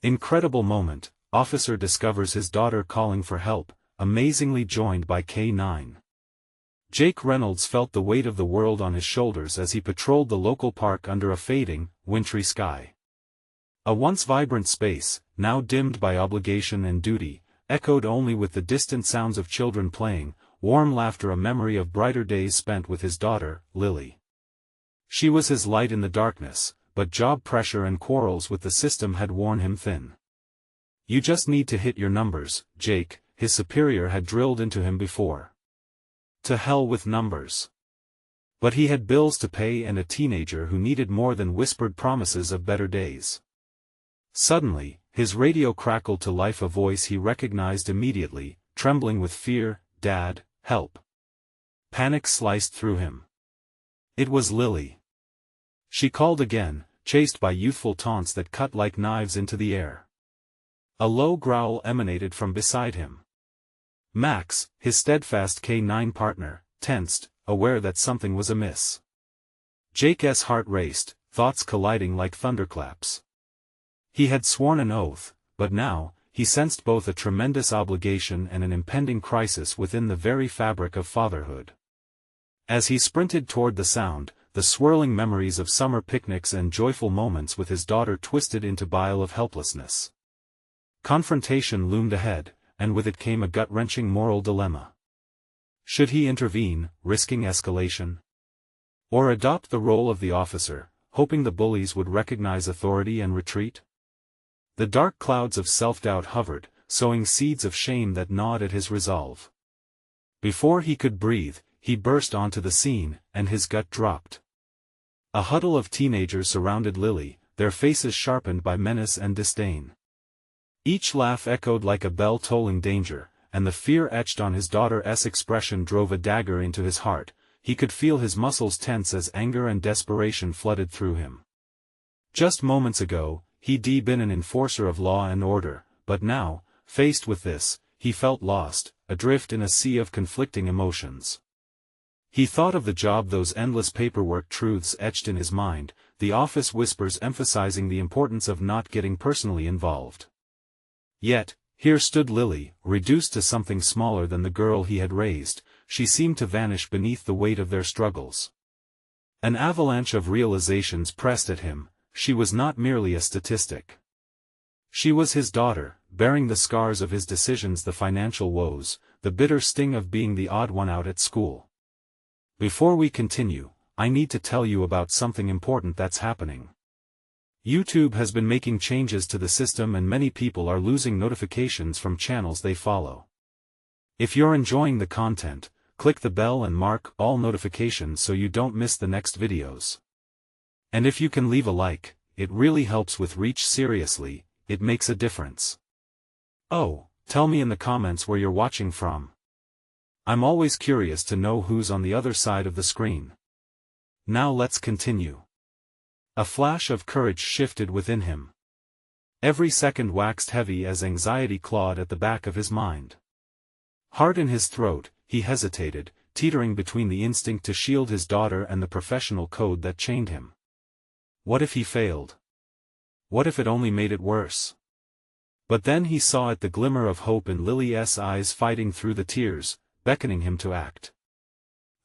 Incredible moment, officer discovers his daughter calling for help, amazingly joined by K9. Jake Reynolds felt the weight of the world on his shoulders as he patrolled the local park under a fading, wintry sky. A once vibrant space, now dimmed by obligation and duty, echoed only with the distant sounds of children playing, warm laughter, a memory of brighter days spent with his daughter, Lily. She was his light in the darkness, but job pressure and quarrels with the system had worn him thin. "You just need to hit your numbers, Jake," his superior had drilled into him before. To hell with numbers. But he had bills to pay and a teenager who needed more than whispered promises of better days. Suddenly, his radio crackled to life, a voice he recognized immediately, trembling with fear. "Dad, help." Panic sliced through him. It was Lily. She called again, chased by youthful taunts that cut like knives into the air. A low growl emanated from beside him. Max, his steadfast K9 partner, tensed, aware that something was amiss. Jake's heart raced, thoughts colliding like thunderclaps. He had sworn an oath, but now, he sensed both a tremendous obligation and an impending crisis within the very fabric of fatherhood. As he sprinted toward the sound, the swirling memories of summer picnics and joyful moments with his daughter twisted into bile of helplessness. Confrontation loomed ahead, and with it came a gut-wrenching moral dilemma. Should he intervene, risking escalation? Or adopt the role of the officer, hoping the bullies would recognize authority and retreat? The dark clouds of self-doubt hovered, sowing seeds of shame that gnawed at his resolve. Before he could breathe, he burst onto the scene, and his gut dropped. A huddle of teenagers surrounded Lily, their faces sharpened by menace and disdain. Each laugh echoed like a bell tolling danger, and the fear etched on his daughter's expression drove a dagger into his heart. He could feel his muscles tense as anger and desperation flooded through him. Just moments ago, he'd been an enforcer of law and order, but now, faced with this, he felt lost, adrift in a sea of conflicting emotions. He thought of the job, those endless paperwork truths etched in his mind, the office whispers emphasizing the importance of not getting personally involved. Yet, here stood Lily, reduced to something smaller than the girl he had raised. She seemed to vanish beneath the weight of their struggles. An avalanche of realizations pressed at him. She was not merely a statistic. She was his daughter, bearing the scars of his decisions, the financial woes, the bitter sting of being the odd one out at school. Before we continue, I need to tell you about something important that's happening. YouTube has been making changes to the system and many people are losing notifications from channels they follow. If you're enjoying the content, click the bell and mark all notifications so you don't miss the next videos. And if you can leave a like, it really helps with reach. Seriously, it makes a difference. Oh, tell me in the comments where you're watching from. I'm always curious to know who's on the other side of the screen. Now let's continue. A flash of courage shifted within him. Every second waxed heavy as anxiety clawed at the back of his mind. Heart in his throat, he hesitated, teetering between the instinct to shield his daughter and the professional code that chained him. What if he failed? What if it only made it worse? But then he saw it, the glimmer of hope in Lily's eyes fighting through the tears, beckoning him to act.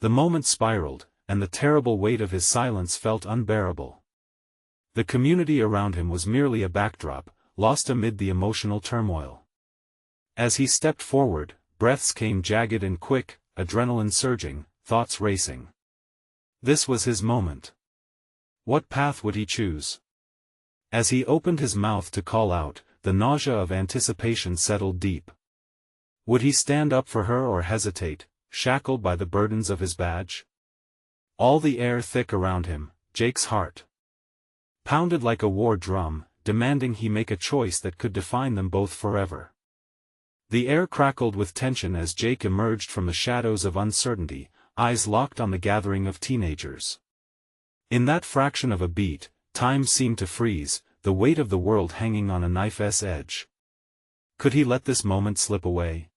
The moment spiraled, and the terrible weight of his silence felt unbearable. The community around him was merely a backdrop, lost amid the emotional turmoil. As he stepped forward, breaths came jagged and quick, adrenaline surging, thoughts racing. This was his moment. What path would he choose? As he opened his mouth to call out, the nausea of anticipation settled deep. Would he stand up for her or hesitate, shackled by the burdens of his badge? All the air thick around him, Jake's heart pounded like a war drum, demanding he make a choice that could define them both forever. The air crackled with tension as Jake emerged from the shadows of uncertainty, eyes locked on the gathering of teenagers. In that fraction of a beat, time seemed to freeze, the weight of the world hanging on a knife's edge. Could he let this moment slip away?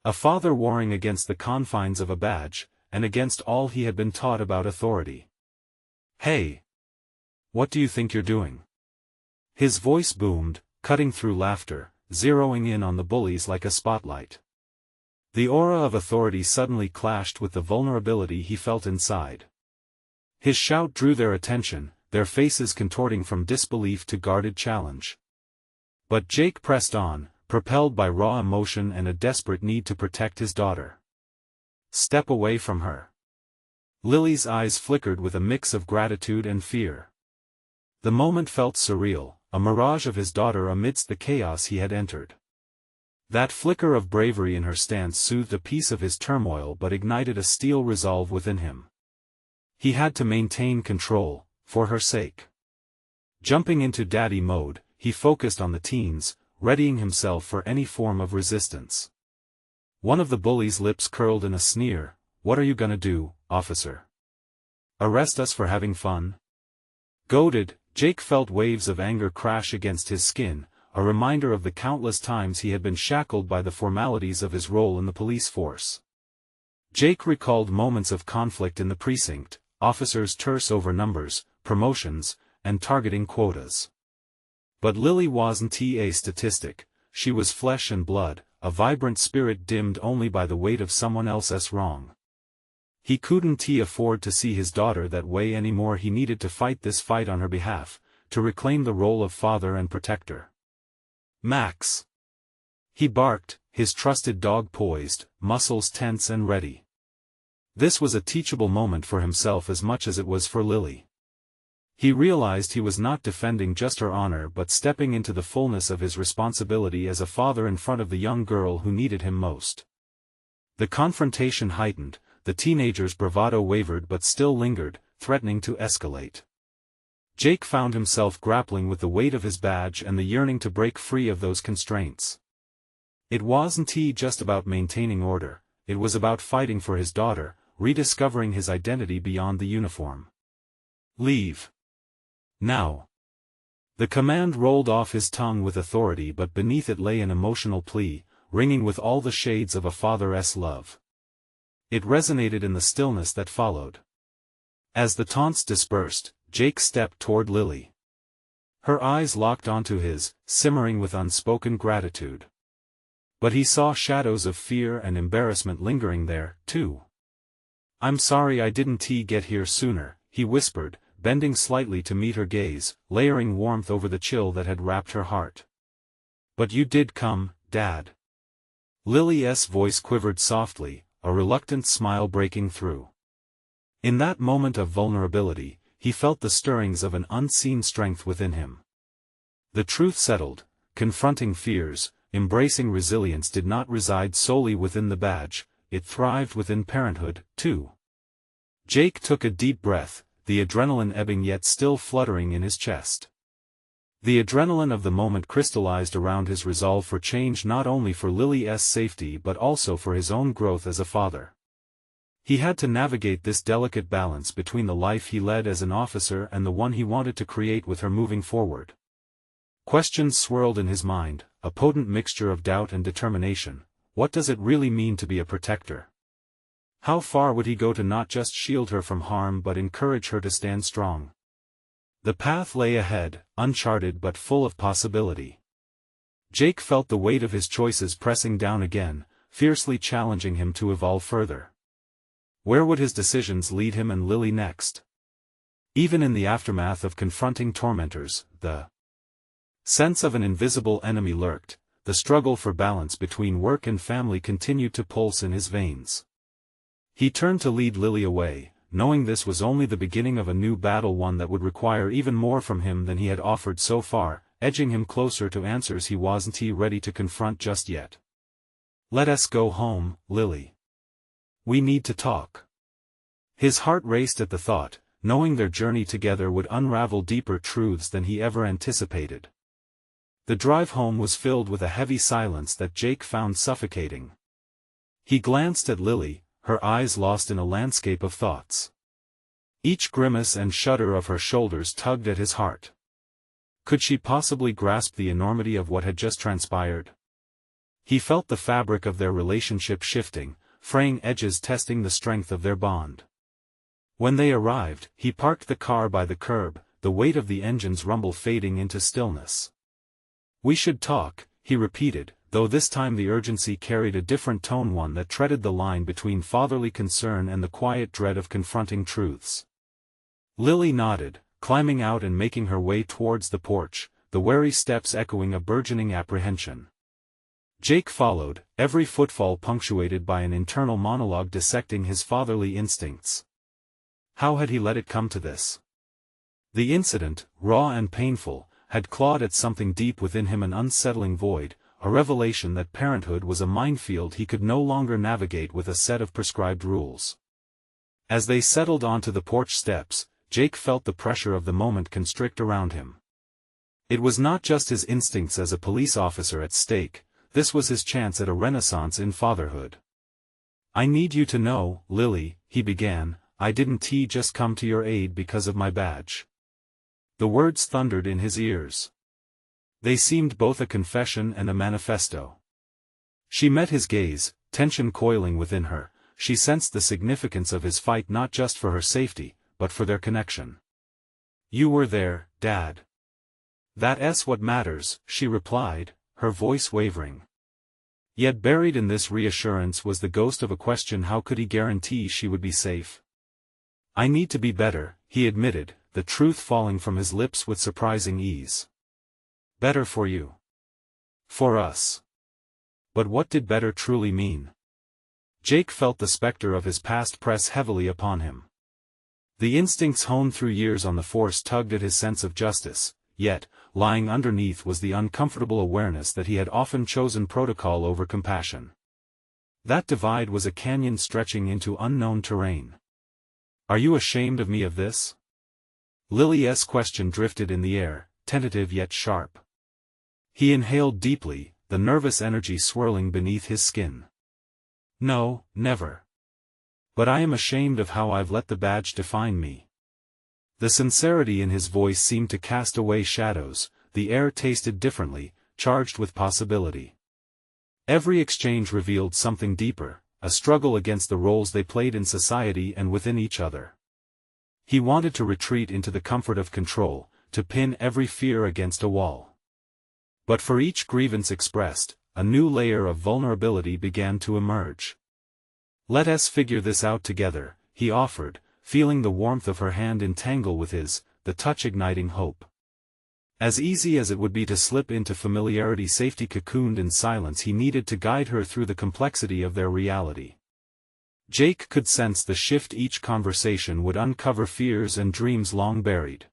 A father warring against the confines of a badge, and against all he had been taught about authority. "Hey! What do you think you're doing?" His voice boomed, cutting through laughter, zeroing in on the bullies like a spotlight. The aura of authority suddenly clashed with the vulnerability he felt inside. His shout drew their attention, their faces contorting from disbelief to guarded challenge. But Jake pressed on, propelled by raw emotion and a desperate need to protect his daughter. "Step away from her." Lily's eyes flickered with a mix of gratitude and fear. The moment felt surreal, a mirage of his daughter amidst the chaos he had entered. That flicker of bravery in her stance soothed a piece of his turmoil but ignited a steel resolve within him. He had to maintain control, for her sake. Jumping into daddy mode, he focused on the teens, readying himself for any form of resistance. One of the bullies' lips curled in a sneer. "What are you gonna do, officer? Arrest us for having fun?" Goaded, Jake felt waves of anger crash against his skin, a reminder of the countless times he had been shackled by the formalities of his role in the police force. Jake recalled moments of conflict in the precinct, officers terse over numbers, promotions, and targeting quotas. But Lily wasn't a statistic, she was flesh and blood, a vibrant spirit dimmed only by the weight of someone else's wrong. He couldn't afford to see his daughter that way anymore. He needed to fight this fight on her behalf, to reclaim the role of father and protector. "Max!" he barked, his trusted dog poised, muscles tense and ready. This was a teachable moment for himself as much as it was for Lily. He realized he was not defending just her honor but stepping into the fullness of his responsibility as a father in front of the young girl who needed him most. The confrontation heightened, the teenager's bravado wavered but still lingered, threatening to escalate. Jake found himself grappling with the weight of his badge and the yearning to break free of those constraints. It wasn't just about maintaining order, it was about fighting for his daughter, rediscovering his identity beyond the uniform. "Leave. Now." The command rolled off his tongue with authority, but beneath it lay an emotional plea, ringing with all the shades of a father's love. It resonated in the stillness that followed. As the taunts dispersed, Jake stepped toward Lily. Her eyes locked onto his, simmering with unspoken gratitude. But he saw shadows of fear and embarrassment lingering there, too. "I'm sorry I didn't get here sooner," he whispered, bending slightly to meet her gaze, layering warmth over the chill that had wrapped her heart. "But you did come, Dad." Lily's voice quivered softly, a reluctant smile breaking through. In that moment of vulnerability, he felt the stirrings of an unseen strength within him. The truth settled, confronting fears, embracing resilience did not reside solely within the badge, it thrived within parenthood, too. Jake took a deep breath, the adrenaline ebbing yet still fluttering in his chest. The adrenaline of the moment crystallized around his resolve for change, not only for Lily's safety but also for his own growth as a father. He had to navigate this delicate balance between the life he led as an officer and the one he wanted to create with her moving forward. Questions swirled in his mind, a potent mixture of doubt and determination. What does it really mean to be a protector? How far would he go to not just shield her from harm but encourage her to stand strong? The path lay ahead, uncharted but full of possibility. Jake felt the weight of his choices pressing down again, fiercely challenging him to evolve further. Where would his decisions lead him and Lily next? Even in the aftermath of confronting tormentors, the sense of an invisible enemy lurked, the struggle for balance between work and family continued to pulse in his veins. He turned to lead Lily away, knowing this was only the beginning of a new battle, one that would require even more from him than he had offered so far, edging him closer to answers he wasn't ready to confront just yet. "Let us go home, Lily. We need to talk." His heart raced at the thought, knowing their journey together would unravel deeper truths than he ever anticipated. The drive home was filled with a heavy silence that Jake found suffocating. He glanced at Lily, her eyes lost in a landscape of thoughts. Each grimace and shudder of her shoulders tugged at his heart. Could she possibly grasp the enormity of what had just transpired? He felt the fabric of their relationship shifting, fraying edges testing the strength of their bond. When they arrived, he parked the car by the curb, the weight of the engine's rumble fading into stillness. We should talk, he repeated, though this time the urgency carried a different tone, one that treaded the line between fatherly concern and the quiet dread of confronting truths. Lily nodded, climbing out and making her way towards the porch, the wary steps echoing a burgeoning apprehension. Jake followed, every footfall punctuated by an internal monologue dissecting his fatherly instincts. How had he let it come to this? The incident, raw and painful, had clawed at something deep within him, an unsettling void, a revelation that parenthood was a minefield he could no longer navigate with a set of prescribed rules. As they settled onto the porch steps, Jake felt the pressure of the moment constrict around him. It was not just his instincts as a police officer at stake, this was his chance at a renaissance in fatherhood. "I need you to know, Lily," he began, "I didn't just come to your aid because of my badge." The words thundered in his ears. They seemed both a confession and a manifesto. She met his gaze, tension coiling within her. She sensed the significance of his fight, not just for her safety, but for their connection. "You were there, Dad." "That's what matters," she replied, her voice wavering. Yet buried in this reassurance was the ghost of a question: how could he guarantee she would be safe? "I need to be better," he admitted, the truth falling from his lips with surprising ease. "Better for you. For us." But what did better truly mean? Jake felt the specter of his past press heavily upon him. The instincts honed through years on the force tugged at his sense of justice, yet, lying underneath was the uncomfortable awareness that he had often chosen protocol over compassion. That divide was a canyon stretching into unknown terrain. "Are you ashamed of me of this?" Lily's question drifted in the air, tentative yet sharp. He inhaled deeply, the nervous energy swirling beneath his skin. "No, never. But I am ashamed of how I've let the badge define me." The sincerity in his voice seemed to cast away shadows. The air tasted differently, charged with possibility. Every exchange revealed something deeper, a struggle against the roles they played in society and within each other. He wanted to retreat into the comfort of control, to pin every fear against a wall. But for each grievance expressed, a new layer of vulnerability began to emerge. "Let us figure this out together," he offered, feeling the warmth of her hand entangle with his, the touch igniting hope. As easy as it would be to slip into familiarity, safety cocooned in silence, he needed to guide her through the complexity of their reality. Jake could sense the shift each conversation would uncover, fears and dreams long buried.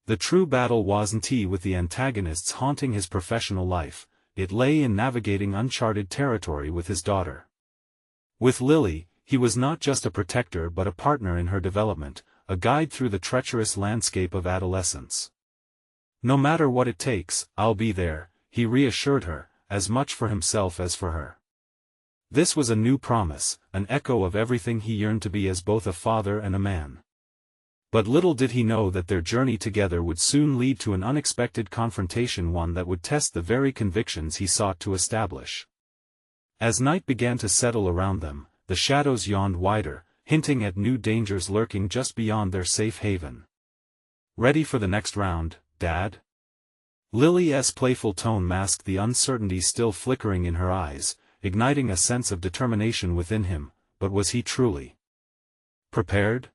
The true battle wasn't with the antagonists haunting his professional life, it lay in navigating uncharted territory with his daughter. With Lily, he was not just a protector but a partner in her development, a guide through the treacherous landscape of adolescence. "No matter what it takes, I'll be there," he reassured her, as much for himself as for her. This was a new promise, an echo of everything he yearned to be as both a father and a man. But little did he know that their journey together would soon lead to an unexpected confrontation, one that would test the very convictions he sought to establish. As night began to settle around them, the shadows yawned wider, hinting at new dangers lurking just beyond their safe haven. "Ready for the next round, Dad?" Lily's playful tone masked the uncertainty still flickering in her eyes, igniting a sense of determination within him, but was he truly prepared?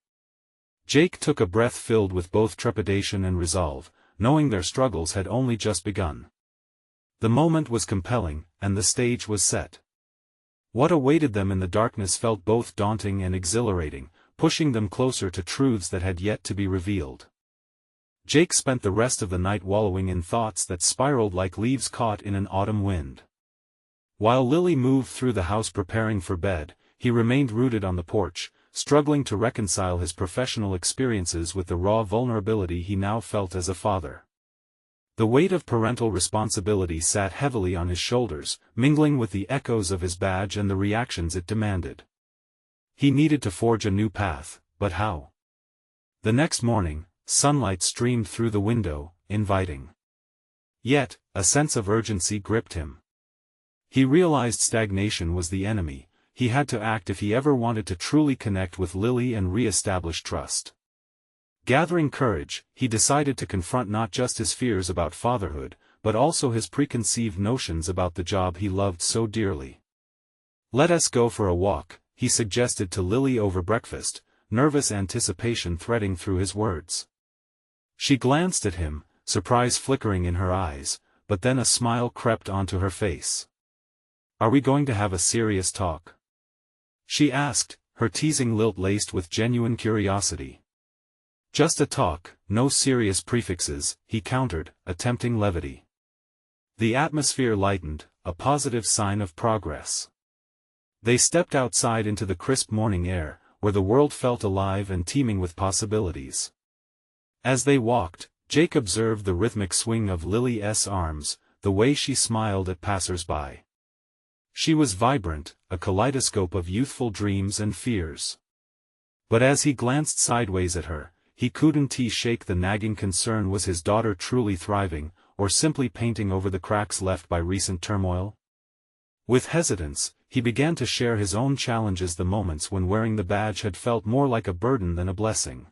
Jake took a breath filled with both trepidation and resolve, knowing their struggles had only just begun. The moment was compelling, and the stage was set. What awaited them in the darkness felt both daunting and exhilarating, pushing them closer to truths that had yet to be revealed. Jake spent the rest of the night wallowing in thoughts that spiraled like leaves caught in an autumn wind. While Lily moved through the house preparing for bed, he remained rooted on the porch, struggling to reconcile his professional experiences with the raw vulnerability he now felt as a father. The weight of parental responsibility sat heavily on his shoulders, mingling with the echoes of his badge and the reactions it demanded. He needed to forge a new path, but how? The next morning, sunlight streamed through the window, inviting. Yet, a sense of urgency gripped him. He realized stagnation was the enemy. He had to act if he ever wanted to truly connect with Lily and re-establish trust. Gathering courage, he decided to confront not just his fears about fatherhood, but also his preconceived notions about the job he loved so dearly. "Let us go for a walk," he suggested to Lily over breakfast, nervous anticipation threading through his words. She glanced at him, surprise flickering in her eyes, but then a smile crept onto her face. "Are we going to have a serious talk?" she asked, her teasing lilt laced with genuine curiosity. "Just a talk, no serious prefixes," he countered, attempting levity. The atmosphere lightened, a positive sign of progress. They stepped outside into the crisp morning air, where the world felt alive and teeming with possibilities. As they walked, Jake observed the rhythmic swing of Lily's arms, the way she smiled at passers-by. She was vibrant, a kaleidoscope of youthful dreams and fears. But as he glanced sideways at her, he couldn't shake the nagging concern: was his daughter truly thriving, or simply painting over the cracks left by recent turmoil? With hesitance, he began to share his own challenges, the moments when wearing the badge had felt more like a burden than a blessing.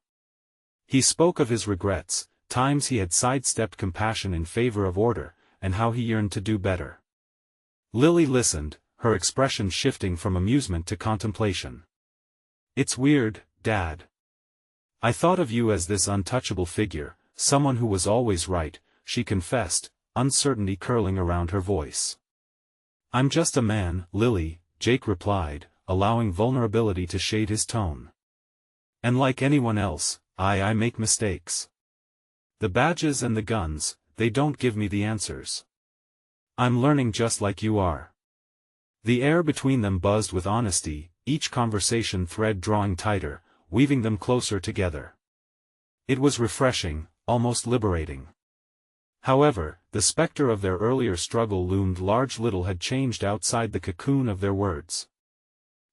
He spoke of his regrets, times he had sidestepped compassion in favor of order, and how he yearned to do better. Lily listened, her expression shifting from amusement to contemplation. "It's weird, Dad. I thought of you as this untouchable figure, someone who was always right," she confessed, uncertainty curling around her voice. "I'm just a man, Lily," Jake replied, allowing vulnerability to shade his tone. "And like anyone else, I make mistakes. The badges and the guns, they don't give me the answers. I'm learning just like you are." The air between them buzzed with honesty, each conversation thread drawing tighter, weaving them closer together. It was refreshing, almost liberating. However, the specter of their earlier struggle loomed large. Little had changed outside the cocoon of their words.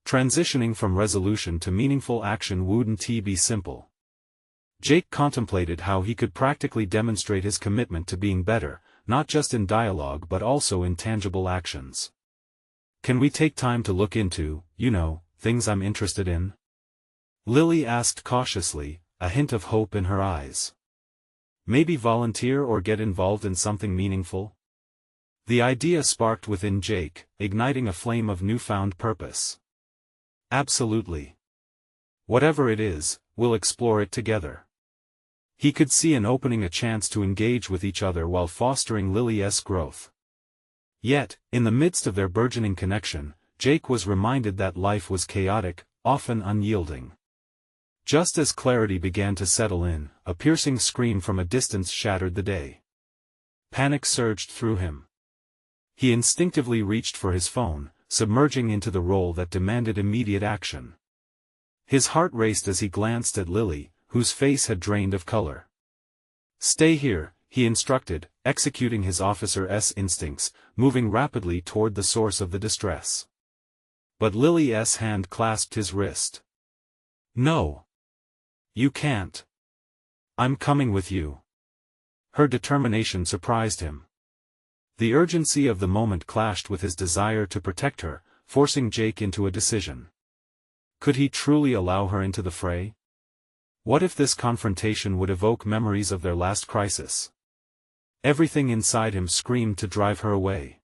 Transitioning from resolution to meaningful action wouldn't be simple. Jake contemplated how he could practically demonstrate his commitment to being better, not just in dialogue but also in tangible actions. "Can we take time to look into, things I'm interested in?" Lily asked cautiously, a hint of hope in her eyes. "Maybe volunteer or get involved in something meaningful?" The idea sparked within Jake, igniting a flame of newfound purpose. "Absolutely. Whatever it is, we'll explore it together." He could see an opening, a chance to engage with each other while fostering Lily's growth. Yet, in the midst of their burgeoning connection, Jake was reminded that life was chaotic, often unyielding. Just as clarity began to settle in, a piercing scream from a distance shattered the day. Panic surged through him. He instinctively reached for his phone, submerging into the role that demanded immediate action. His heart raced as he glanced at Lily, whose face had drained of color. "Stay here," he instructed, executing his officer's instincts, moving rapidly toward the source of the distress. But Lily's hand clasped his wrist. "No. You can't. I'm coming with you." Her determination surprised him. The urgency of the moment clashed with his desire to protect her, forcing Jake into a decision. Could he truly allow her into the fray? What if this confrontation would evoke memories of their last crisis? Everything inside him screamed to drive her away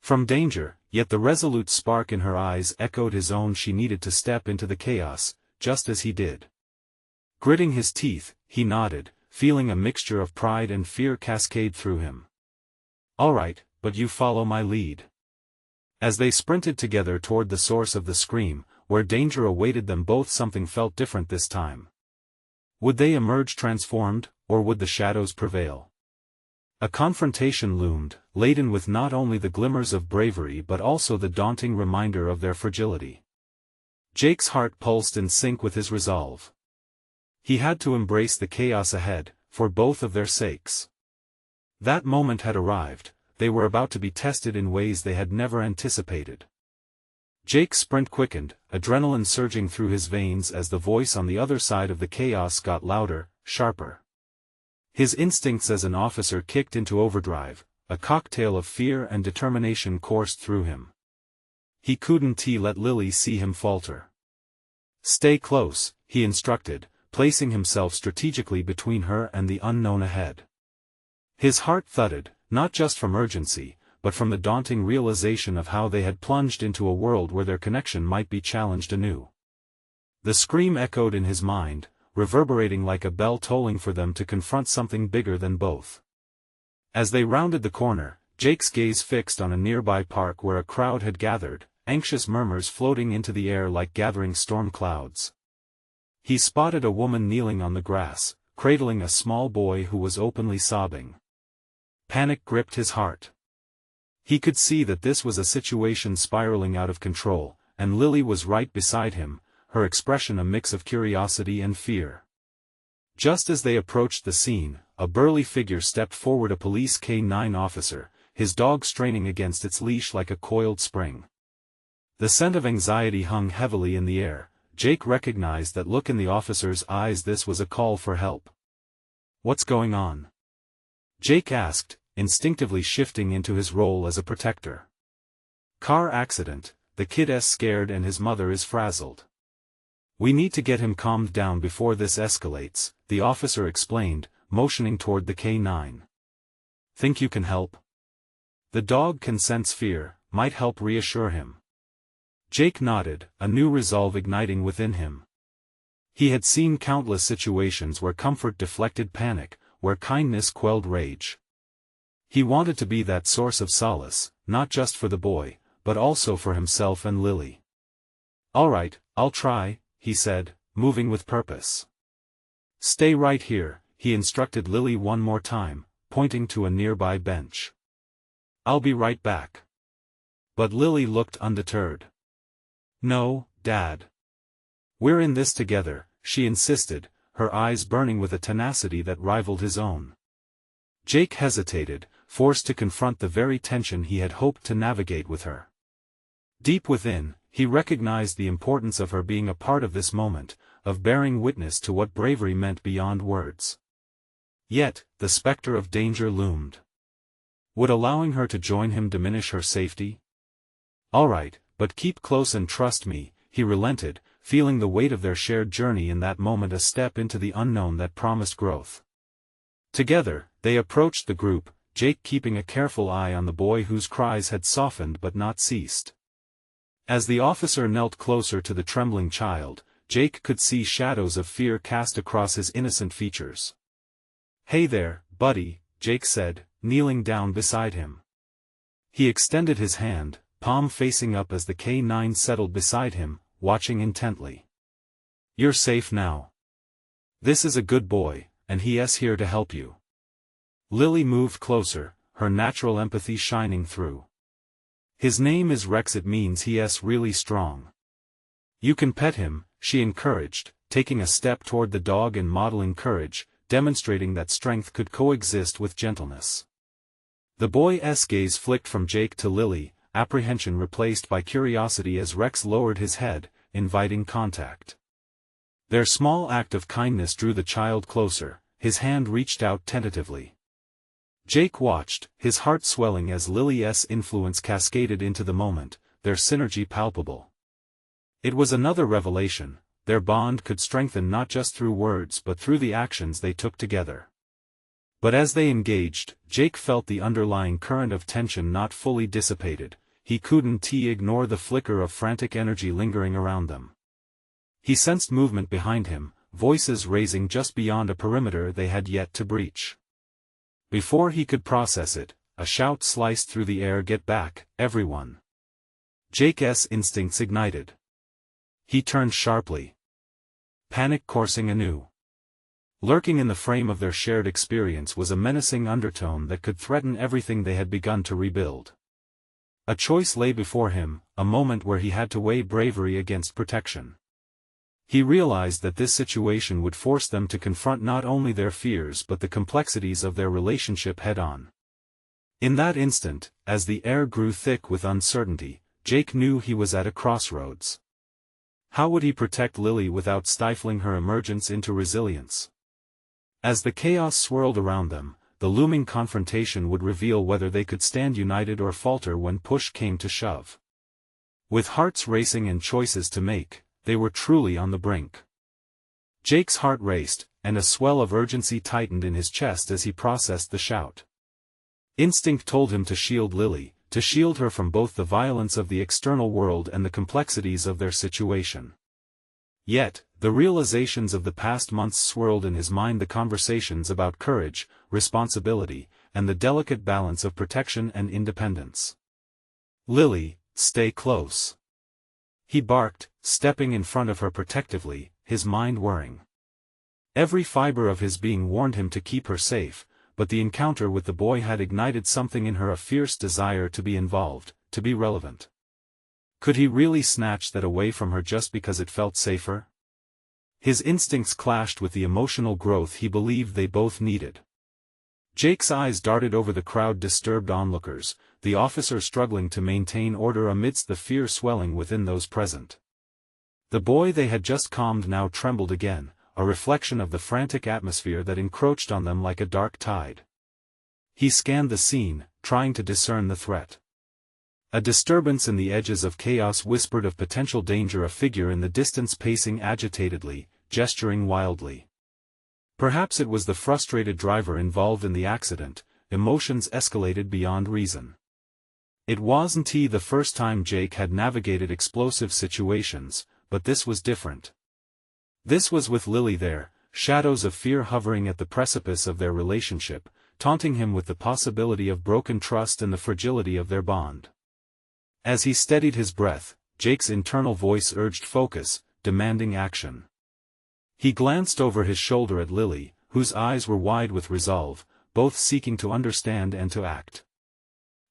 from danger, yet the resolute spark in her eyes echoed his own. She needed to step into the chaos, just as he did. Gritting his teeth, he nodded, feeling a mixture of pride and fear cascade through him. "All right, but you follow my lead." As they sprinted together toward the source of the scream, where danger awaited them both, something felt different this time. Would they emerge transformed, or would the shadows prevail? A confrontation loomed, laden with not only the glimmers of bravery but also the daunting reminder of their fragility. Jake's heart pulsed in sync with his resolve. He had to embrace the chaos ahead, for both of their sakes. That moment had arrived. They were about to be tested in ways they had never anticipated. Jake's sprint quickened, adrenaline surging through his veins as the voice on the other side of the chaos got louder, sharper. His instincts as an officer kicked into overdrive, a cocktail of fear and determination coursed through him. He couldn't let Lily see him falter. "Stay close," he instructed, placing himself strategically between her and the unknown ahead. His heart thudded, not just from urgency, but from the daunting realization of how they had plunged into a world where their connection might be challenged anew. The scream echoed in his mind, reverberating like a bell tolling for them to confront something bigger than both. As they rounded the corner, Jake's gaze fixed on a nearby park where a crowd had gathered, anxious murmurs floating into the air like gathering storm clouds. He spotted a woman kneeling on the grass, cradling a small boy who was openly sobbing. Panic gripped his heart. He could see that this was a situation spiraling out of control, and Lily was right beside him, her expression a mix of curiosity and fear. Just as they approached the scene, a burly figure stepped forward, a police K-9 officer, his dog straining against its leash like a coiled spring. The scent of anxiety hung heavily in the air. Jake recognized that look in the officer's eyes. This was a call for help. "What's going on?" Jake asked, instinctively shifting into his role as a protector. "Car accident, the kid's scared and his mother is frazzled. We need to get him calmed down before this escalates," the officer explained, motioning toward the K-9. "Think you can help?" "The dog can sense fear, might help reassure him." Jake nodded, a new resolve igniting within him. He had seen countless situations where comfort deflected panic, where kindness quelled rage. He wanted to be that source of solace, not just for the boy, but also for himself and Lily. "All right, I'll try," he said, moving with purpose. "Stay right here," he instructed Lily one more time, pointing to a nearby bench. "I'll be right back." But Lily looked undeterred. "No, Dad. We're in this together," she insisted, her eyes burning with a tenacity that rivaled his own. Jake hesitated, forced to confront the very tension he had hoped to navigate with her. Deep within, he recognized the importance of her being a part of this moment, of bearing witness to what bravery meant beyond words. Yet, the specter of danger loomed. Would allowing her to join him diminish her safety? "All right, but keep close and trust me," he relented, feeling the weight of their shared journey in that moment, a step into the unknown that promised growth. Together, they approached the group, Jake keeping a careful eye on the boy whose cries had softened but not ceased. As the officer knelt closer to the trembling child, Jake could see shadows of fear cast across his innocent features. "Hey there, buddy," Jake said, kneeling down beside him. He extended his hand, palm facing up as the K-9 settled beside him, watching intently. "You're safe now. This is a good boy, and he's here to help you." Lily moved closer, her natural empathy shining through. "His name is Rex, it means he's really strong. You can pet him," she encouraged, taking a step toward the dog and modeling courage, demonstrating that strength could coexist with gentleness. The boy's gaze flicked from Jake to Lily, apprehension replaced by curiosity as Rex lowered his head, inviting contact. Their small act of kindness drew the child closer, his hand reached out tentatively. Jake watched, his heart swelling as Lily's influence cascaded into the moment, their synergy palpable. It was another revelation: their bond could strengthen not just through words but through the actions they took together. But as they engaged, Jake felt the underlying current of tension not fully dissipated. He couldn't ignore the flicker of frantic energy lingering around them. He sensed movement behind him, voices raising just beyond a perimeter they had yet to breach. Before he could process it, a shout sliced through the air, "Get back, everyone!" Jake's instincts ignited. He turned sharply. Panic coursing anew. Lurking in the frame of their shared experience was a menacing undertone that could threaten everything they had begun to rebuild. A choice lay before him, a moment where he had to weigh bravery against protection. He realized that this situation would force them to confront not only their fears but the complexities of their relationship head-on. In that instant, as the air grew thick with uncertainty, Jake knew he was at a crossroads. How would he protect Lily without stifling her emergence into resilience? As the chaos swirled around them, the looming confrontation would reveal whether they could stand united or falter when push came to shove. With hearts racing and choices to make, they were truly on the brink. Jake's heart raced, and a swell of urgency tightened in his chest as he processed the shout. Instinct told him to shield Lily, to shield her from both the violence of the external world and the complexities of their situation. Yet, the realizations of the past months swirled in his mind, the conversations about courage, responsibility, and the delicate balance of protection and independence. "Lily, stay close," he barked, stepping in front of her protectively, his mind whirring. Every fiber of his being warned him to keep her safe, but the encounter with the boy had ignited something in her, a fierce desire to be involved, to be relevant. Could he really snatch that away from her just because it felt safer? His instincts clashed with the emotional growth he believed they both needed. Jake's eyes darted over the crowd, disturbed onlookers, the officer struggling to maintain order amidst the fear swelling within those present. The boy they had just calmed now trembled again, a reflection of the frantic atmosphere that encroached on them like a dark tide. He scanned the scene, trying to discern the threat. A disturbance in the edges of chaos whispered of potential danger, a figure in the distance pacing agitatedly, gesturing wildly. Perhaps it was the frustrated driver involved in the accident. Emotions escalated beyond reason. It wasn't the first time Jake had navigated explosive situations, but this was different. This was with Lily there, shadows of fear hovering at the precipice of their relationship, taunting him with the possibility of broken trust and the fragility of their bond. As he steadied his breath, Jake's internal voice urged focus, demanding action. He glanced over his shoulder at Lily, whose eyes were wide with resolve, both seeking to understand and to act.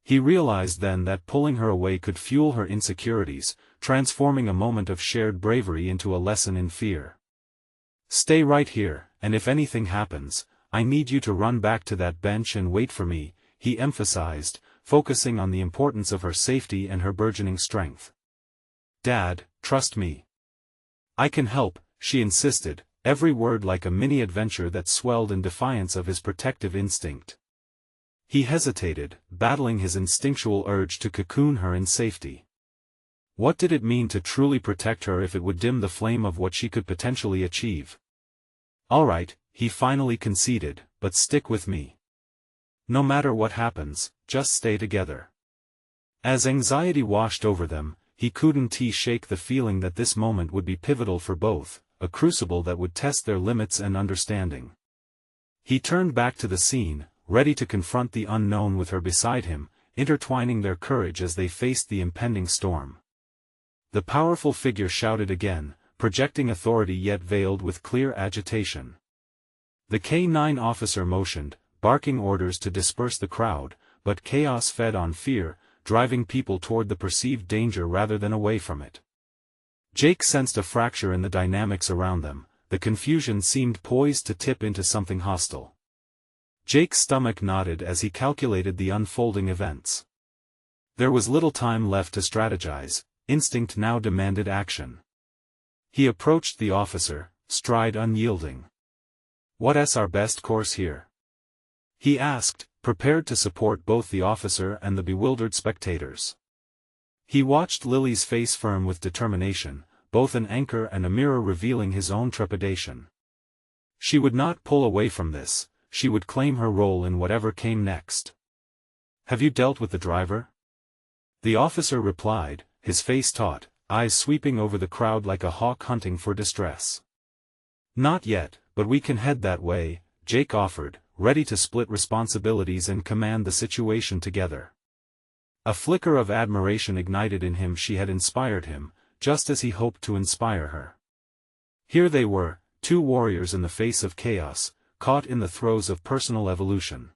He realized then that pulling her away could fuel her insecurities, transforming a moment of shared bravery into a lesson in fear. "Stay right here, and if anything happens, I need you to run back to that bench and wait for me," he emphasized, focusing on the importance of her safety and her burgeoning strength. "Dad, trust me. I can help," she insisted, every word like a mini-adventure that swelled in defiance of his protective instinct. He hesitated, battling his instinctual urge to cocoon her in safety. What did it mean to truly protect her if it would dim the flame of what she could potentially achieve? "All right," he finally conceded, "but stick with me. No matter what happens, just stay together." As anxiety washed over them, he couldn't shake the feeling that this moment would be pivotal for both, a crucible that would test their limits and understanding. He turned back to the scene, ready to confront the unknown with her beside him, intertwining their courage as they faced the impending storm. The powerful figure shouted again, projecting authority yet veiled with clear agitation. The K-9 officer motioned, barking orders to disperse the crowd, but chaos fed on fear, driving people toward the perceived danger rather than away from it. Jake sensed a fracture in the dynamics around them, the confusion seemed poised to tip into something hostile. Jake's stomach knotted as he calculated the unfolding events. There was little time left to strategize, instinct now demanded action. He approached the officer, stride unyielding. "What's our best course here?" he asked, prepared to support both the officer and the bewildered spectators. He watched Lily's face firm with determination, both an anchor and a mirror revealing his own trepidation. She would not pull away from this, she would claim her role in whatever came next. "Have you dealt with the driver?" The officer replied, his face taut, eyes sweeping over the crowd like a hawk hunting for distress. "Not yet, but we can head that way," Jake offered, ready to split responsibilities and command the situation together. A flicker of admiration ignited in him. She had inspired him, just as he hoped to inspire her. Here they were, two warriors in the face of chaos, caught in the throes of personal evolution.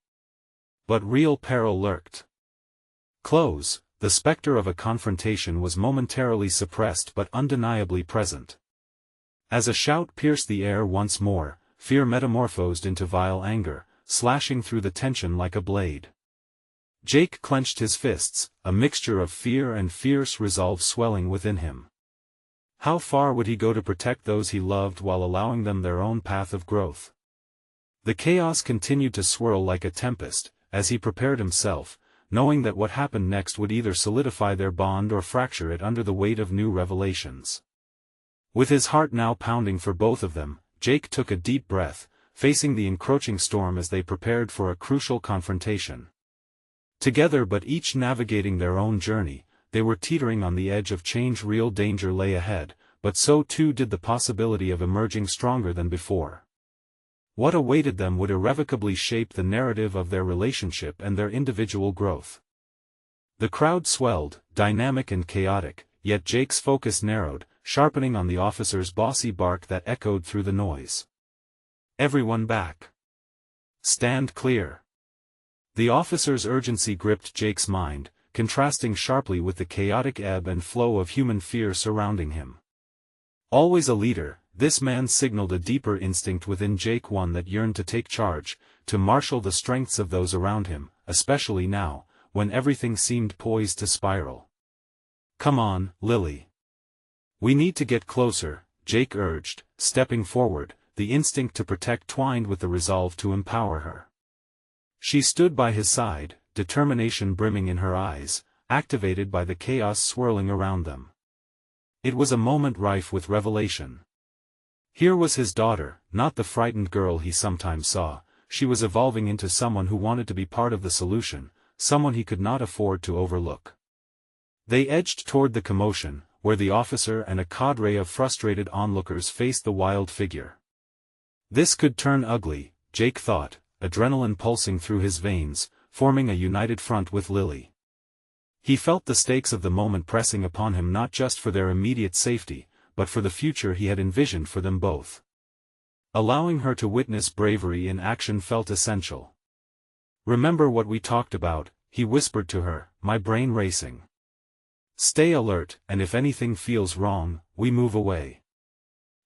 But real peril lurked. Close, the specter of a confrontation was momentarily suppressed but undeniably present. As a shout pierced the air once more, fear metamorphosed into vile anger, slashing through the tension like a blade. Jake clenched his fists, a mixture of fear and fierce resolve swelling within him. How far would he go to protect those he loved while allowing them their own path of growth? The chaos continued to swirl like a tempest, as he prepared himself, knowing that what happened next would either solidify their bond or fracture it under the weight of new revelations. With his heart now pounding for both of them, Jake took a deep breath, facing the encroaching storm as they prepared for a crucial confrontation. Together but each navigating their own journey, they were teetering on the edge of change. Real danger lay ahead, but so too did the possibility of emerging stronger than before. What awaited them would irrevocably shape the narrative of their relationship and their individual growth. The crowd swelled, dynamic and chaotic, yet Jake's focus narrowed, sharpening on the officer's bossy bark that echoed through the noise. "Everyone back. Stand clear." The officer's urgency gripped Jake's mind, contrasting sharply with the chaotic ebb and flow of human fear surrounding him. Always a leader, this man signaled a deeper instinct within Jake, one that yearned to take charge, to marshal the strengths of those around him, especially now, when everything seemed poised to spiral. "Come on, Lily. We need to get closer," Jake urged, stepping forward, the instinct to protect twined with the resolve to empower her. She stood by his side, determination brimming in her eyes, activated by the chaos swirling around them. It was a moment rife with revelation. Here was his daughter, not the frightened girl he sometimes saw. She was evolving into someone who wanted to be part of the solution, someone he could not afford to overlook. They edged toward the commotion, where the officer and a cadre of frustrated onlookers faced the wild figure. This could turn ugly, Jake thought, adrenaline pulsing through his veins, forming a united front with Lily. He felt the stakes of the moment pressing upon him, not just for their immediate safety, but for the future he had envisioned for them both. Allowing her to witness bravery in action felt essential. "Remember what we talked about," he whispered to her, my brain racing. "Stay alert, and if anything feels wrong, we move away."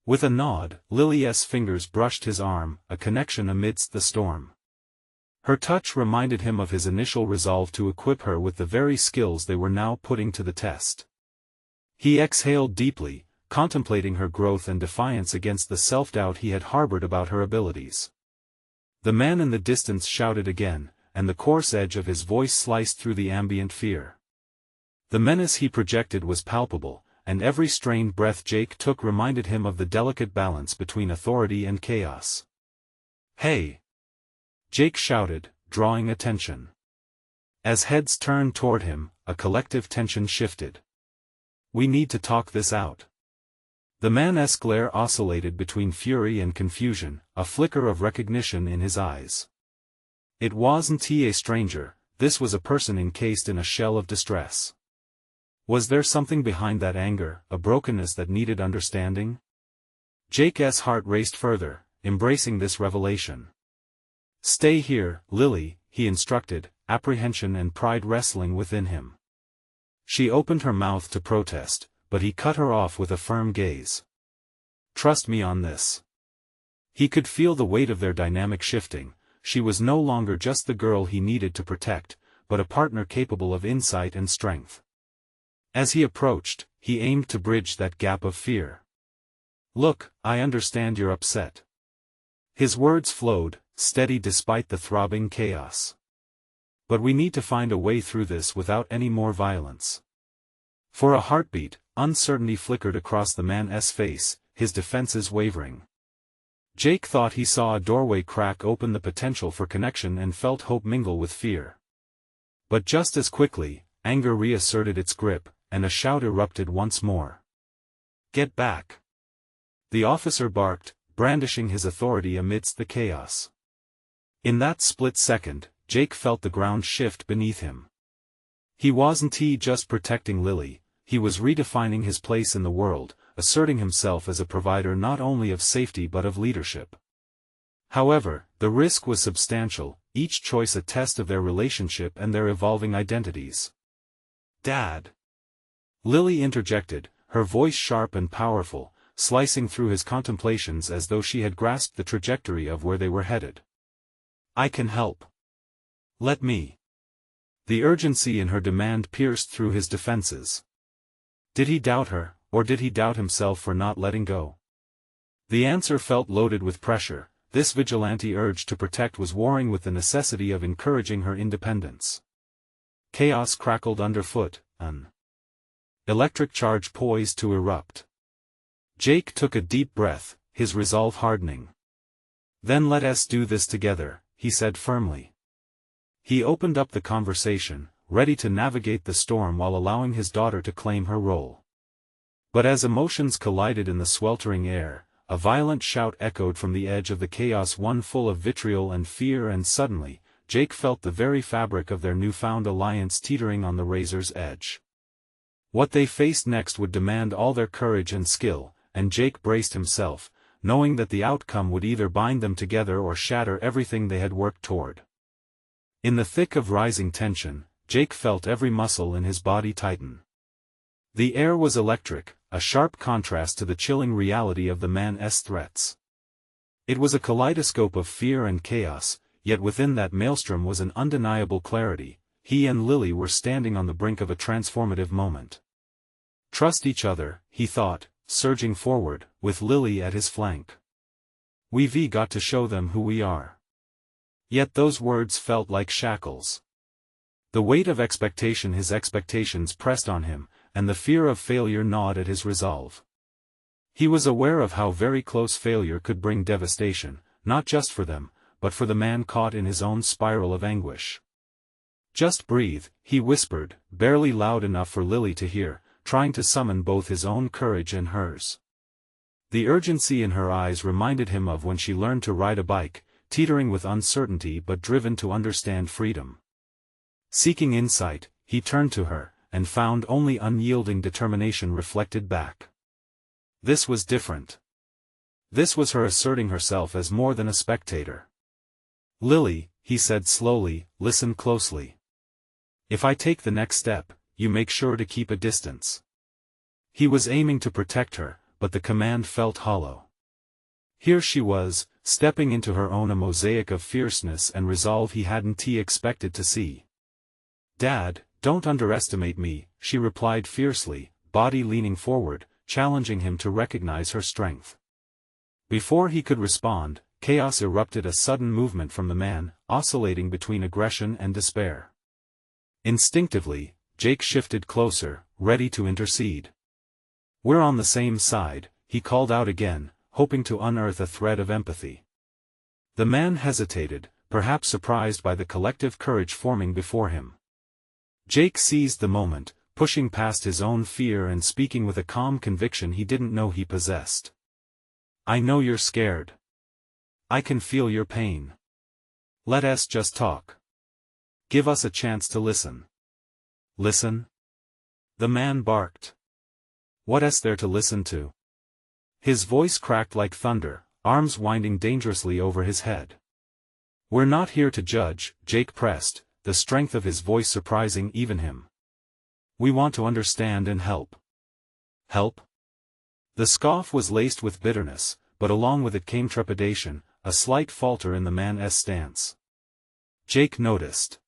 With a nod, Lily's fingers brushed his arm, a connection amidst the storm. Her touch reminded him of his initial resolve to equip her with the very skills they were now putting to the test. He exhaled deeply, contemplating her growth and defiance against the self-doubt he had harbored about her abilities. The man in the distance shouted again, and the coarse edge of his voice sliced through the ambient fear. The menace he projected was palpable, and every strained breath Jake took reminded him of the delicate balance between authority and chaos. "Hey!" Jake shouted, drawing attention. As heads turned toward him, a collective tension shifted. "We need to talk this out." The man's glare oscillated between fury and confusion, a flicker of recognition in his eyes. It wasn't he a stranger, this was a person encased in a shell of distress. Was there something behind that anger, a brokenness that needed understanding? Jake's heart raced further, embracing this revelation. "Stay here, Lily," he instructed, apprehension and pride wrestling within him. She opened her mouth to protest, but he cut her off with a firm gaze. "Trust me on this." He could feel the weight of their dynamic shifting. She was no longer just the girl he needed to protect, but a partner capable of insight and strength. As he approached, he aimed to bridge that gap of fear. "Look, I understand you're upset." His words flowed, steady despite the throbbing chaos. "But we need to find a way through this without any more violence." For a heartbeat, uncertainty flickered across the man's face, his defenses wavering. Jake thought he saw a doorway crack open, the potential for connection, and felt hope mingle with fear. But just as quickly, anger reasserted its grip, and a shout erupted once more. "Get back!" The officer barked, brandishing his authority amidst the chaos. In that split second, Jake felt the ground shift beneath him. He wasn't just protecting Lily, he was redefining his place in the world, asserting himself as a provider not only of safety but of leadership. However, the risk was substantial, each choice a test of their relationship and their evolving identities. "Dad!" Lily interjected, her voice sharp and powerful, slicing through his contemplations as though she had grasped the trajectory of where they were headed. "I can help. Let me." The urgency in her demand pierced through his defenses. Did he doubt her, or did he doubt himself for not letting go? The answer felt loaded with pressure. This vigilante urge to protect was warring with the necessity of encouraging her independence. Chaos crackled underfoot, an electric charge poised to erupt. Jake took a deep breath, his resolve hardening. "Then let us do this together," he said firmly. He opened up the conversation, ready to navigate the storm while allowing his daughter to claim her role. But as emotions collided in the sweltering air, a violent shout echoed from the edge of the chaos, one full of vitriol and fear, and suddenly, Jake felt the very fabric of their newfound alliance teetering on the razor's edge. What they faced next would demand all their courage and skill, and Jake braced himself, knowing that the outcome would either bind them together or shatter everything they had worked toward. In the thick of rising tension, Jake felt every muscle in his body tighten. The air was electric, a sharp contrast to the chilling reality of the man's threats. It was a kaleidoscope of fear and chaos, yet within that maelstrom was an undeniable clarity. He and Lily were standing on the brink of a transformative moment. Trust each other, he thought, surging forward, with Lily at his flank. We've got to show them who we are. Yet those words felt like shackles. The weight of expectation, his expectations pressed on him, and the fear of failure gnawed at his resolve. He was aware of how very close failure could bring devastation, not just for them, but for the man caught in his own spiral of anguish. Just breathe, he whispered, barely loud enough for Lily to hear, trying to summon both his own courage and hers. The urgency in her eyes reminded him of when she learned to ride a bike, teetering with uncertainty but driven to understand freedom. Seeking insight, he turned to her, and found only unyielding determination reflected back. This was different. This was her asserting herself as more than a spectator. Lily, he said slowly, listen closely. If I take the next step, you make sure to keep a distance. He was aiming to protect her, but the command felt hollow. Here she was, stepping into her own, a mosaic of fierceness and resolve he hadn't expected to see. Dad, don't underestimate me, she replied fiercely, body leaning forward, challenging him to recognize her strength. Before he could respond, chaos erupted, a sudden movement from the man, oscillating between aggression and despair. Instinctively, Jake shifted closer, ready to intercede. We're on the same side, he called out again, hoping to unearth a thread of empathy. The man hesitated, perhaps surprised by the collective courage forming before him. Jake seized the moment, pushing past his own fear and speaking with a calm conviction he didn't know he possessed. I know you're scared. I can feel your pain. Let us just talk. Give us a chance to listen. Listen? The man barked. What is there to listen to? His voice cracked like thunder, arms winding dangerously over his head. We're not here to judge, Jake pressed, the strength of his voice surprising even him. We want to understand and help. Help? The scoff was laced with bitterness, but along with it came trepidation, a slight falter in the man's stance. Jake noticed.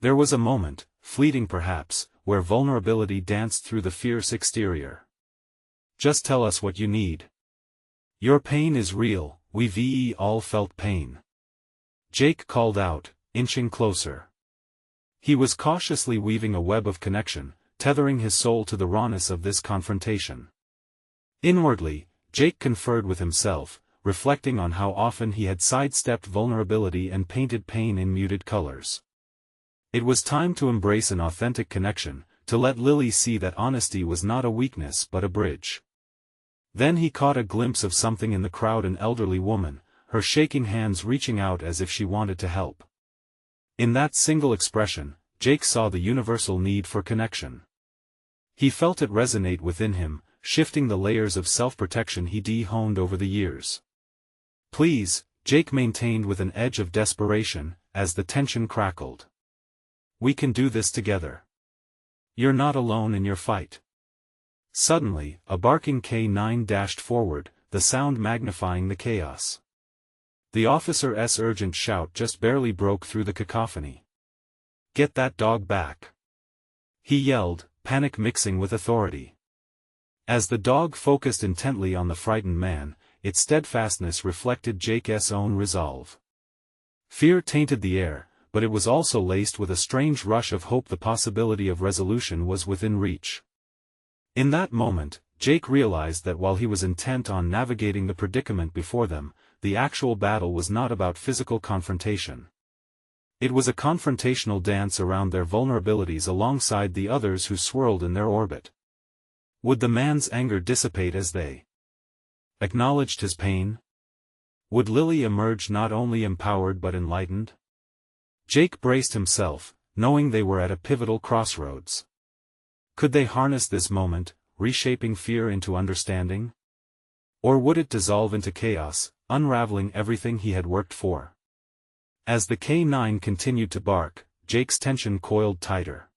There was a moment, fleeting perhaps, where vulnerability danced through the fierce exterior. Just tell us what you need. Your pain is real, we've all felt pain. Jake called out, inching closer. He was cautiously weaving a web of connection, tethering his soul to the rawness of this confrontation. Inwardly, Jake conferred with himself, reflecting on how often he had sidestepped vulnerability and painted pain in muted colors. It was time to embrace an authentic connection, to let Lily see that honesty was not a weakness but a bridge. Then he caught a glimpse of something in the crowd, an elderly woman, her shaking hands reaching out as if she wanted to help. In that single expression, Jake saw the universal need for connection. He felt it resonate within him, shifting the layers of self-protection he'd honed over the years. Please, Jake maintained with an edge of desperation, as the tension crackled. We can do this together. You're not alone in your fight. Suddenly, a barking K9 dashed forward, the sound magnifying the chaos. The officer's urgent shout just barely broke through the cacophony. Get that dog back! He yelled, panic mixing with authority. As the dog focused intently on the frightened man, its steadfastness reflected Jake's own resolve. Fear tainted the air, but it was also laced with a strange rush of hope. The possibility of resolution was within reach. In that moment, Jake realized that while he was intent on navigating the predicament before them, the actual battle was not about physical confrontation. It was a confrontational dance around their vulnerabilities alongside the others who swirled in their orbit. Would the man's anger dissipate as they acknowledged his pain? Would Lily emerge not only empowered but enlightened? Jake braced himself, knowing they were at a pivotal crossroads. Could they harness this moment, reshaping fear into understanding? Or would it dissolve into chaos, unraveling everything he had worked for? As the K9 continued to bark, Jake's tension coiled tighter.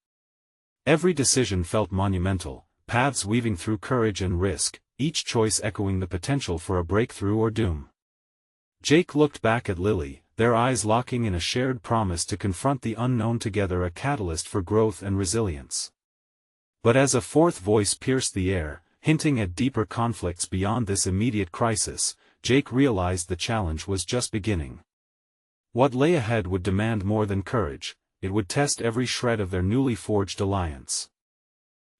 Every decision felt monumental, paths weaving through courage and risk, each choice echoing the potential for a breakthrough or doom. Jake looked back at Lily, their eyes locking in a shared promise to confront the unknown together, a catalyst for growth and resilience. But as a fourth voice pierced the air, hinting at deeper conflicts beyond this immediate crisis, Jake realized the challenge was just beginning. What lay ahead would demand more than courage, it would test every shred of their newly forged alliance.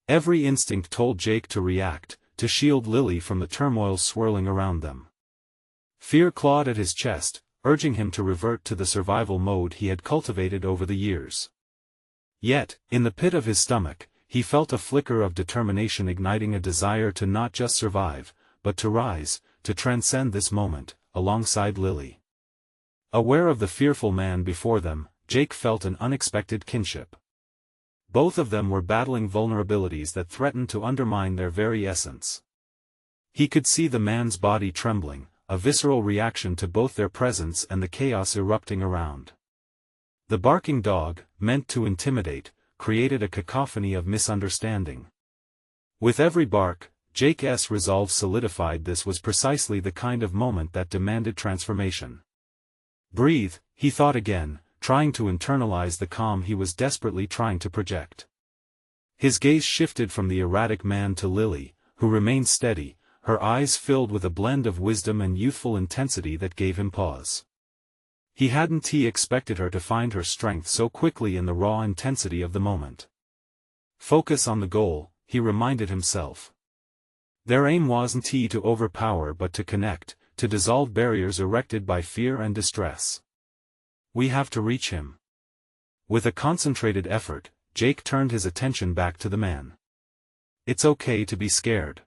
Every instinct told Jake to react, to shield Lily from the turmoil swirling around them. Fear clawed at his chest, urging him to revert to the survival mode he had cultivated over the years. Yet, in the pit of his stomach, he felt a flicker of determination igniting a desire to not just survive, but to rise, to transcend this moment, alongside Lily. Aware of the fearful man before them, Jake felt an unexpected kinship. Both of them were battling vulnerabilities that threatened to undermine their very essence. He could see the man's body trembling, a visceral reaction to both their presence and the chaos erupting around. The barking dog, meant to intimidate, created a cacophony of misunderstanding. With every bark, Jake's resolve solidified. This was precisely the kind of moment that demanded transformation. Breathe, he thought again, trying to internalize the calm he was desperately trying to project. His gaze shifted from the erratic man to Lily, who remained steady, her eyes filled with a blend of wisdom and youthful intensity that gave him pause. He hadn't expected her to find her strength so quickly in the raw intensity of the moment. Focus on the goal, he reminded himself. Their aim wasn't to overpower but to connect, to dissolve barriers erected by fear and distress. We have to reach him. With a concentrated effort, Jake turned his attention back to the man. It's okay to be scared.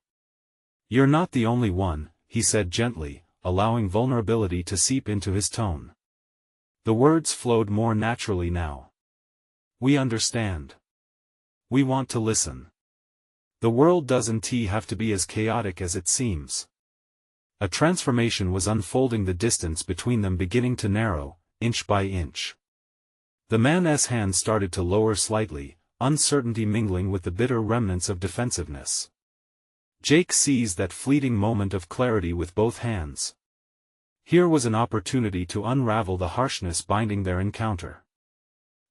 You're not the only one, he said gently, allowing vulnerability to seep into his tone. The words flowed more naturally now. We understand. We want to listen. The world doesn't have to be as chaotic as it seems. A transformation was unfolding, the distance between them beginning to narrow, inch by inch. The man's hand started to lower slightly, uncertainty mingling with the bitter remnants of defensiveness. Jake seized that fleeting moment of clarity with both hands. Here was an opportunity to unravel the harshness binding their encounter.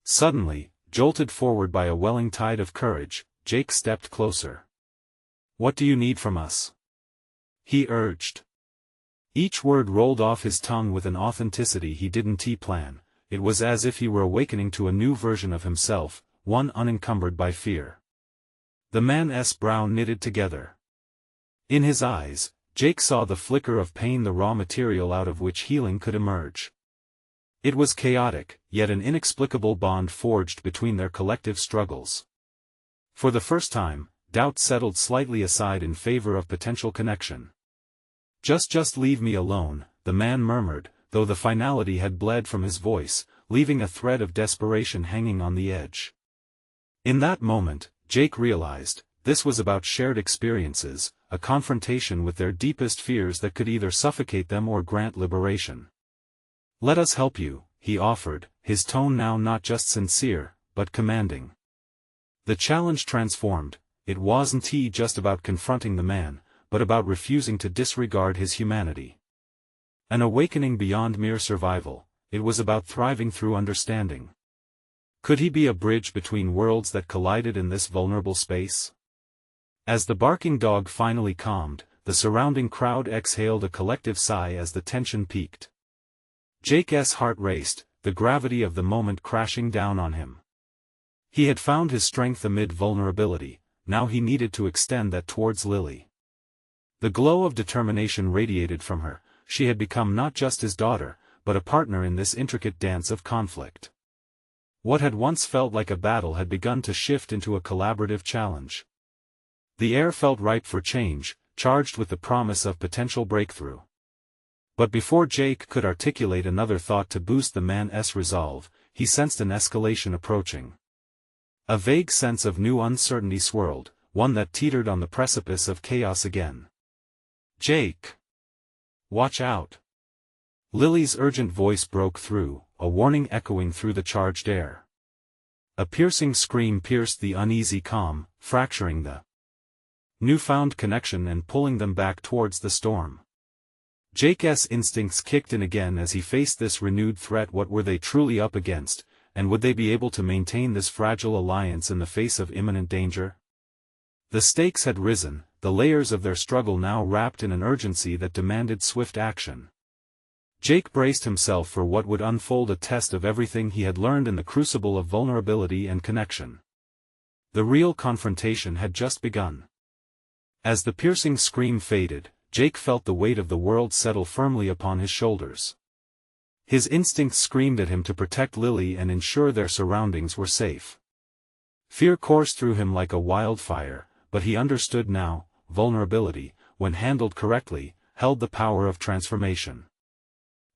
Suddenly, jolted forward by a welling tide of courage, Jake stepped closer. What do you need from us? He urged. Each word rolled off his tongue with an authenticity he didn't plan. It was as if he were awakening to a new version of himself, one unencumbered by fear. The man's brow knitted together. In his eyes, Jake saw the flicker of pain, the raw material out of which healing could emerge. It was chaotic, yet an inexplicable bond forged between their collective struggles. For the first time, doubt settled slightly aside in favor of potential connection. Just leave me alone, the man murmured, though the finality had bled from his voice, leaving a thread of desperation hanging on the edge. In that moment, Jake realized, this was about shared experiences, a confrontation with their deepest fears that could either suffocate them or grant liberation. Let us help you, he offered, his tone now not just sincere, but commanding. The challenge transformed. It wasn't just about confronting the man, but about refusing to disregard his humanity. An awakening beyond mere survival, it was about thriving through understanding. Could he be a bridge between worlds that collided in this vulnerable space? As the barking dog finally calmed, the surrounding crowd exhaled a collective sigh as the tension peaked. Jake's heart raced, the gravity of the moment crashing down on him. He had found his strength amid vulnerability, now he needed to extend that towards Lily. The glow of determination radiated from her. She had become not just his daughter, but a partner in this intricate dance of conflict. What had once felt like a battle had begun to shift into a collaborative challenge. The air felt ripe for change, charged with the promise of potential breakthrough. But before Jake could articulate another thought to boost the man's resolve, he sensed an escalation approaching. A vague sense of new uncertainty swirled, one that teetered on the precipice of chaos again. "Jake! Watch out!" Lily's urgent voice broke through, a warning echoing through the charged air. A piercing scream pierced the uneasy calm, fracturing the newfound connection and pulling them back towards the storm. Jake's instincts kicked in again as he faced this renewed threat. What were they truly up against, and would they be able to maintain this fragile alliance in the face of imminent danger? The stakes had risen, the layers of their struggle now wrapped in an urgency that demanded swift action. Jake braced himself for what would unfold, a test of everything he had learned in the crucible of vulnerability and connection. The real confrontation had just begun. As the piercing scream faded, Jake felt the weight of the world settle firmly upon his shoulders. His instincts screamed at him to protect Lily and ensure their surroundings were safe. Fear coursed through him like a wildfire, but he understood now, vulnerability, when handled correctly, held the power of transformation.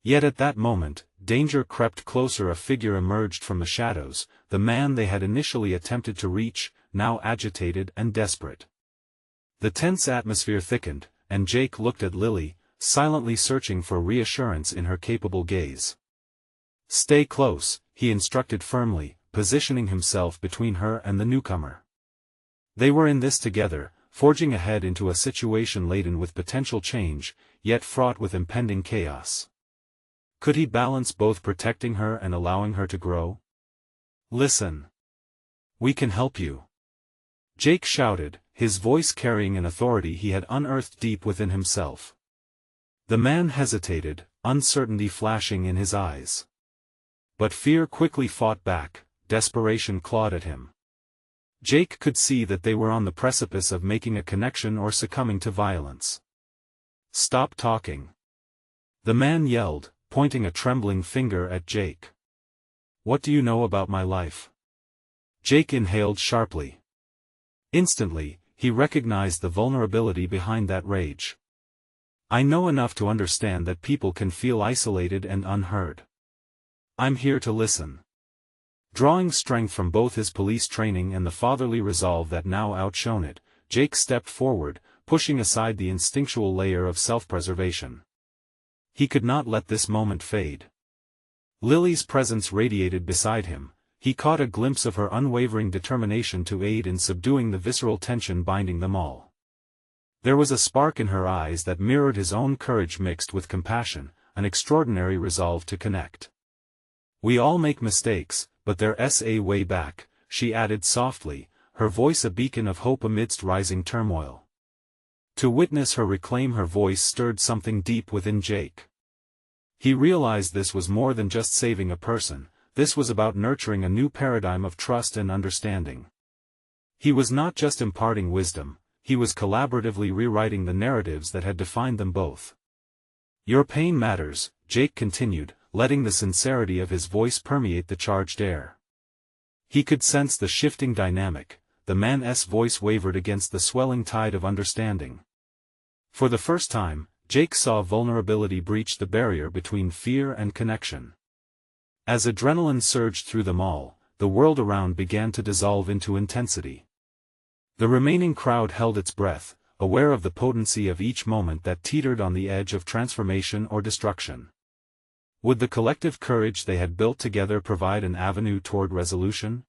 Yet at that moment, danger crept closer. A figure emerged from the shadows, the man they had initially attempted to reach, now agitated and desperate. The tense atmosphere thickened, and Jake looked at Lily, silently searching for reassurance in her capable gaze. "Stay close," he instructed firmly, positioning himself between her and the newcomer. They were in this together, forging ahead into a situation laden with potential change, yet fraught with impending chaos. Could he balance both, protecting her and allowing her to grow? "Listen. We can help you," Jake shouted, his voice carrying an authority he had unearthed deep within himself. The man hesitated, uncertainty flashing in his eyes. But fear quickly fought back, desperation clawed at him. Jake could see that they were on the precipice of making a connection or succumbing to violence. "Stop talking," the man yelled, pointing a trembling finger at Jake. "What do you know about my life?" Jake inhaled sharply. Instantly, he recognized the vulnerability behind that rage. "I know enough to understand that people can feel isolated and unheard. I'm here to listen." Drawing strength from both his police training and the fatherly resolve that now outshone it, Jake stepped forward, pushing aside the instinctual layer of self-preservation. He could not let this moment fade. Lily's presence radiated beside him. He caught a glimpse of her unwavering determination to aid in subduing the visceral tension binding them all. There was a spark in her eyes that mirrored his own courage mixed with compassion, an extraordinary resolve to connect. "We all make mistakes, but there's a way back," she added softly, her voice a beacon of hope amidst rising turmoil. To witness her reclaim her voice stirred something deep within Jake. He realized this was more than just saving a person, this was about nurturing a new paradigm of trust and understanding. He was not just imparting wisdom, he was collaboratively rewriting the narratives that had defined them both. "Your pain matters," Jake continued, letting the sincerity of his voice permeate the charged air. He could sense the shifting dynamic, the man's voice wavered against the swelling tide of understanding. For the first time, Jake saw vulnerability breach the barrier between fear and connection. As adrenaline surged through them all, the world around began to dissolve into intensity. The remaining crowd held its breath, aware of the potency of each moment that teetered on the edge of transformation or destruction. Would the collective courage they had built together provide an avenue toward resolution?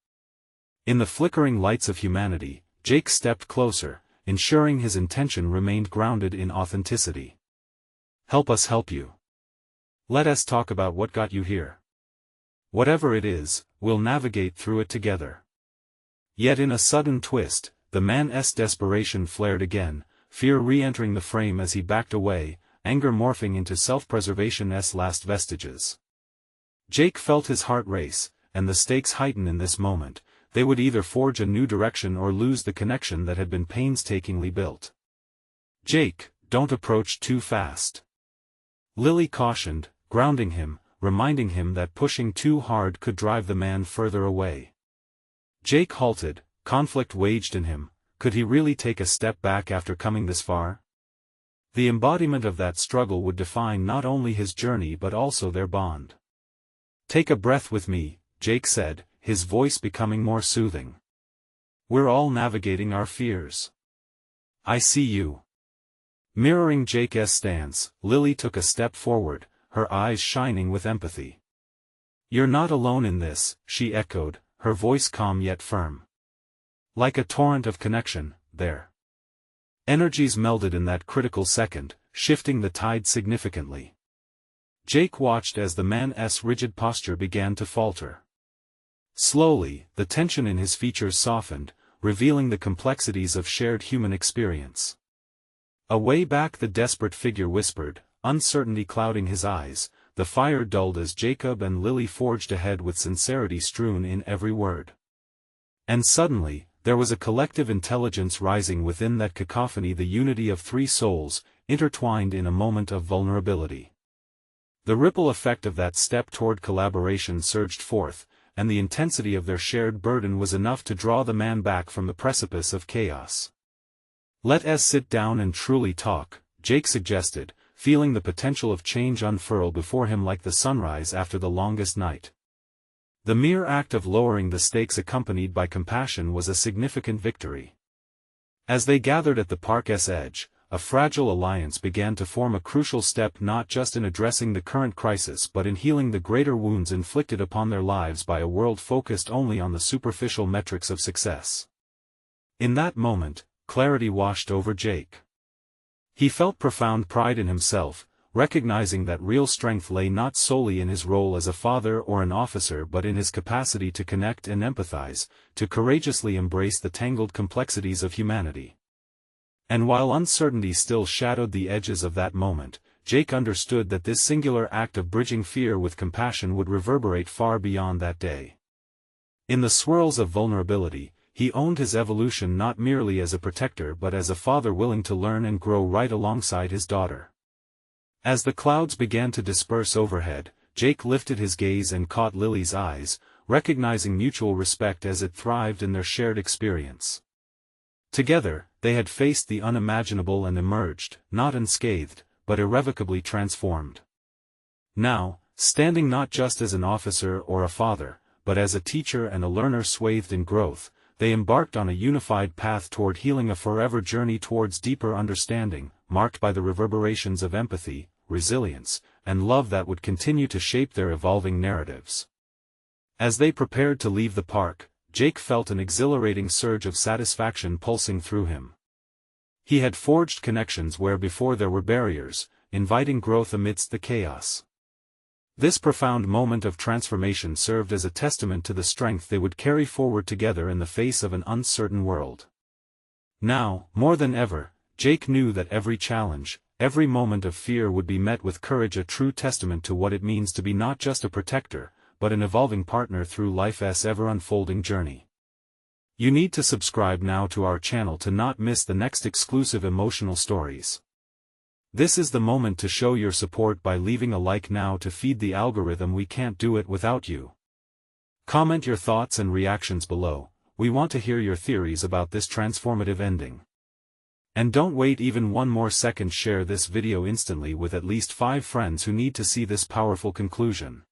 In the flickering lights of humanity, Jake stepped closer, ensuring his intention remained grounded in authenticity. "Help us help you. Let us talk about what got you here. Whatever it is, we'll navigate through it together." Yet in a sudden twist, the man's desperation flared again, fear re-entering the frame as he backed away, anger morphing into self-preservation's last vestiges. Jake felt his heart race, and the stakes heighten in this moment. They would either forge a new direction or lose the connection that had been painstakingly built. "Jake, don't approach too fast," Lily cautioned, grounding him, reminding him that pushing too hard could drive the man further away. Jake halted, conflict waged in him. Could he really take a step back after coming this far? The embodiment of that struggle would define not only his journey but also their bond. "Take a breath with me," Jake said, his voice becoming more soothing. "We're all navigating our fears. I see you." Mirroring Jake's stance, Lily took a step forward, her eyes shining with empathy. "You're not alone in this," she echoed, her voice calm yet firm. Like a torrent of connection, their energies melded in that critical second, shifting the tide significantly. Jake watched as the man's rigid posture began to falter. Slowly, the tension in his features softened, revealing the complexities of shared human experience. Away back the desperate figure whispered, uncertainty clouding his eyes. The fire dulled as Jacob and Lily forged ahead with sincerity strewn in every word. And suddenly, there was a collective intelligence rising within that cacophony, the unity of three souls, intertwined in a moment of vulnerability. The ripple effect of that step toward collaboration surged forth, and the intensity of their shared burden was enough to draw the man back from the precipice of chaos. "Let us sit down and truly talk," Jake suggested, feeling the potential of change unfurl before him like the sunrise after the longest night. The mere act of lowering the stakes accompanied by compassion was a significant victory. As they gathered at the park's edge, a fragile alliance began to form, a crucial step not just in addressing the current crisis but in healing the greater wounds inflicted upon their lives by a world focused only on the superficial metrics of success. In that moment, clarity washed over Jake. He felt profound pride in himself, recognizing that real strength lay not solely in his role as a father or an officer but in his capacity to connect and empathize, to courageously embrace the tangled complexities of humanity. And while uncertainty still shadowed the edges of that moment, Jake understood that this singular act of bridging fear with compassion would reverberate far beyond that day. In the swirls of vulnerability, he owned his evolution not merely as a protector but as a father willing to learn and grow right alongside his daughter. As the clouds began to disperse overhead, Jake lifted his gaze and caught Lily's eyes, recognizing mutual respect as it thrived in their shared experience. Together, they had faced the unimaginable and emerged, not unscathed, but irrevocably transformed. Now, standing not just as an officer or a father, but as a teacher and a learner swathed in growth, they embarked on a unified path toward healing, a forever journey towards deeper understanding, marked by the reverberations of empathy, resilience, and love that would continue to shape their evolving narratives. As they prepared to leave the park, Jake felt an exhilarating surge of satisfaction pulsing through him. He had forged connections where before there were barriers, inviting growth amidst the chaos. This profound moment of transformation served as a testament to the strength they would carry forward together in the face of an uncertain world. Now, more than ever, Jake knew that every challenge, every moment of fear would be met with courage, a true testament to what it means to be not just a protector, but an evolving partner through life's ever-unfolding journey. You need to subscribe now to our channel to not miss the next exclusive emotional stories. This is the moment to show your support by leaving a like now to feed the algorithm. We can't do it without you. Comment your thoughts and reactions below. We want to hear your theories about this transformative ending. And don't wait even one more second. Share this video instantly with at least 5 friends who need to see this powerful conclusion.